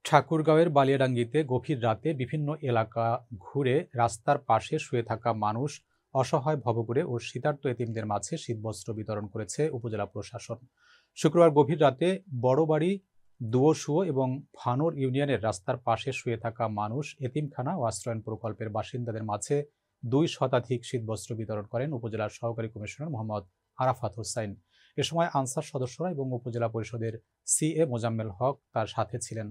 ঠাকুরগাঁওয়ের বালিয়াডাঙ্গিতে গভীর রাতে বিভিন্ন এলাকা ঘুরে রাস্তার পাশে শুয়ে থাকা মানুষ, অসহায় ভবঘুরে ও শীতার্ত এতিমদের মাঝে শীতবস্ত্র বিতরণ করেছে উপজেলা প্রশাসন। শুক্রবার গভীর রাতে বড়বাড়ি, দুয়শুয় এবং ভানোর ইউনিয়নের রাস্তার পাশে শুয়ে থাকা মানুষ, এতিমখানা ও আশ্রয়ণ প্রকল্পের বাসিন্দাদের মাঝে ২ শতাধিক শীতবস্ত্র বিতরণ করেন উপজেলার সহকারী কমিশনার মোহাম্মদ আরাফাত হোসাইন। এ সময় আনসার সদস্যরা এবং উপজেলা পরিষদের সিএ মোজাম্মেল হক তার সাথে ছিলেন।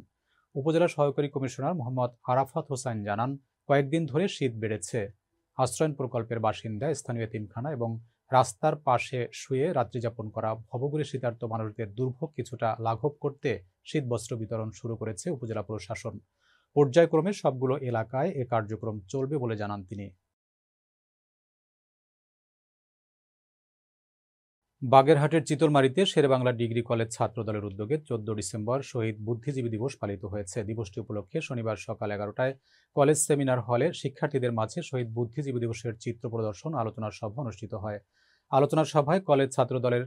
উপজেলা সহকারী কমিশনার মোহাম্মদ আরাফাত হোসাইন জানান, কয়েকদিন ধরে শীত বেড়েছে। আশ্রয়ণ প্রকল্পের বাসিন্দা, স্থানীয় এতিমখানা এবং রাস্তার পাশে শুয়ে রাত্রিযাপন করা ভবঘুরে শীতার্ত মানুষদের দুর্ভোগ কিছুটা লাঘব করতে শীতবস্ত্র বিতরণ শুরু করেছে উপজেলা প্রশাসন। পর্যায়ক্রমে সবগুলো এলাকায় এ কার্যক্রম চলবে বলে জানান তিনি। বাগেরহাটের চিতলমারীতে শেরেবাংলা ডিগ্রি কলেজ ছাত্রদলের উদ্যোগে ১৪ ডিসেম্বর শহীদ বুদ্ধিজীবী দিবস পালিত হয়েছে। দিবসটি উপলক্ষে শনিবার সকাল ১১টায় কলেজ সেমিনার হলে শিক্ষার্থীদের মাঝে শহীদ বুদ্ধিজীবী দিবসের চিত্র প্রদর্শন, আলোচনা সভা অনুষ্ঠিত হয়। আলোচনা সভায় কলেজ ছাত্রদলের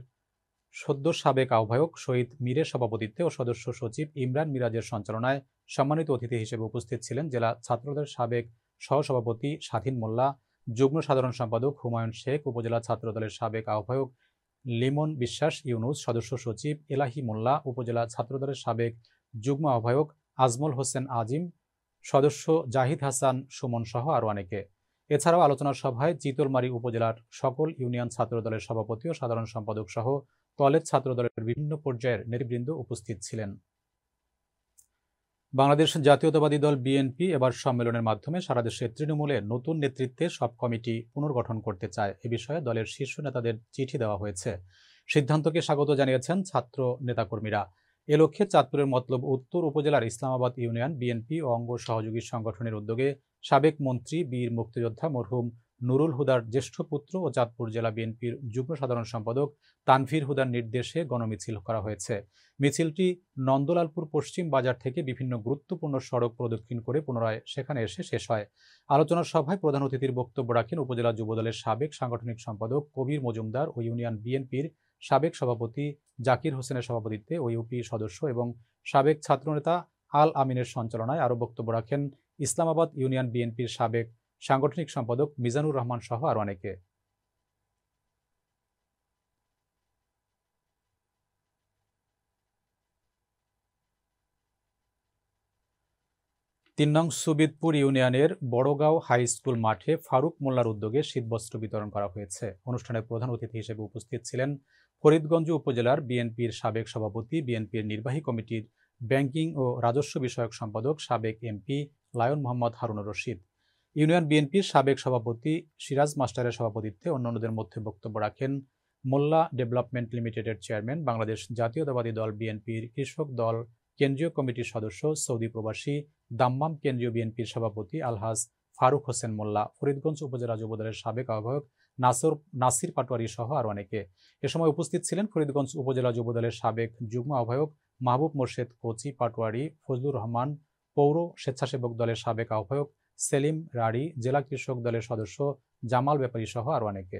সদ্য সাবেক আহ্বায়ক শহীদ মীরের সভাপতিত্বে ও সদস্য সচিব ইমরান মিরাজের সঞ্চালনায় সম্মানিত অতিথি হিসেবে উপস্থিত ছিলেন জেলা ছাত্রদলের সাবেক সহসভাপতি স্বাধীন মোল্লা, যুগ্ম সাধারণ সম্পাদক হুমায়ুন শেখ, উপজেলা ছাত্রদলের সাবেক আহ্বায়ক লিমন বিশ্বাস ইউনুস, সদস্য সচিব এলাহি মোল্লা, উপজেলা ছাত্রদলের সাবেক যুগ্ম আহ্বায়ক আজমল হোসেন আজিম, সদস্য জাহিদ হাসান সুমন সহ আরও অনেকে। এছাড়াও আলোচনা সভায় চিতলমারী উপজেলার সকল ইউনিয়ন ছাত্রদলের সভাপতি ও সাধারণ সম্পাদক সহ কলেজ ছাত্রদলের বিভিন্ন পর্যায়ের নেতৃবৃন্দ উপস্থিত ছিলেন। বাংলাদেশ জাতীয়তাবাদী দল বিএনপি এবার সম্মেলনের মাধ্যমে সারা দেশে তৃণমূলে নতুন নেতৃত্বে সব কমিটি পুনর্গঠন করতে চায়। এ বিষয়ে দলের শীর্ষ নেতাদের চিঠি দেওয়া হয়েছে। সিদ্ধান্তকে স্বাগত জানিয়েছেন ছাত্র নেতাকর্মীরা। এ লক্ষ্যে চাঁদপুরের মতলব উত্তর উপজেলার ইসলামাবাদ ইউনিয়ন বিএনপি ও অঙ্গ সহযোগী সংগঠনের উদ্যোগে সাবেক মন্ত্রী, বীর মুক্তিযোদ্ধা মরহুম নুরুল হুদার জ্যেষ্ঠ পুত্র ও চাঁদপুর জেলা বিএনপির যুগ্ম সাধারণ সম্পাদক তানভীর হুদার নির্দেশে গণমিছিল করা হয়েছে। মিছিলটি নন্দলালপুর পশ্চিম বাজার থেকে বিভিন্ন গুরুত্বপূর্ণ সড়ক প্রদক্ষিণ করে পুনরায় সেখানে এসে শেষ হয়। আলোচনা সভায় প্রধান অতিথির বক্তব্য রাখেন উপজেলা যুবদলের সাবেক সাংগঠনিক সম্পাদক কবির মজুমদার ও ইউনিয়ন বিএনপির সাবেক সভাপতি জাকির হোসেনের সভাপতিত্বে ও ইউপি সদস্য এবং সাবেক ছাত্রনেতা আল আমিনের সঞ্চালনায়। আরও বক্তব্য রাখেন ইসলামাবাদ ইউনিয়ন বিএনপির সাবেক সাংগঠনিক সম্পাদক মিজানুর রহমান সহ আরও অনেকে। ৩ নং সুবিদপুর ইউনিয়নের বড়গাঁও হাই স্কুল মাঠে ফারুক মোল্লার উদ্যোগে শীতবস্ত্র বিতরণ করা হয়েছে। অনুষ্ঠানে প্রধান অতিথি হিসেবে উপস্থিত ছিলেন ফরিদগঞ্জ উপজেলার বিএনপির সাবেক সভাপতি, বিএনপির নির্বাহী কমিটির ব্যাংকিং ও রাজস্ব বিষয়ক সম্পাদক, সাবেক MP lion Mohammad Harunur Rashid. Union বিএনপির সাবেক সভাপতি সিরাজ মাস্টারের সভাপতিত্বে অন্যান্যদের মধ্যে বক্তব্য রাখেন মোল্লা ডেভেলপমেন্ট লিমিটেডের চেয়ারম্যান, বাংলাদেশ জাতীয়তাবাদী দল বিএনপির কৃষক দল কেন্দ্রীয় কমিটির সদস্য, সৌদি প্রবাসী দাম্মাম কেন্দ্রীয় বিএনপির সভাপতি আলহাজ ফারুক হোসেন মোল্লা, ফরিদগঞ্জ উপজেলা যুবদলের সাবেক আহ্বায়ক নাসির পাটোয়ারি সহ আরও অনেকে। এ সময় উপস্থিত ছিলেন ফরিদগঞ্জ উপজেলা যুবদলের সাবেক যুগ্ম আহ্বায়ক মাহবুব মোর্শেদ কোচি পাটোয়ারি, ফজলুর রহমান, পৌর স্বেচ্ছাসেবক দলের সাবেক আহ্বায়ক সেলিম রাড়ি, জেলা কৃষক দলের সদস্য জামাল ব্যাপারী সহ আরও অনেকে।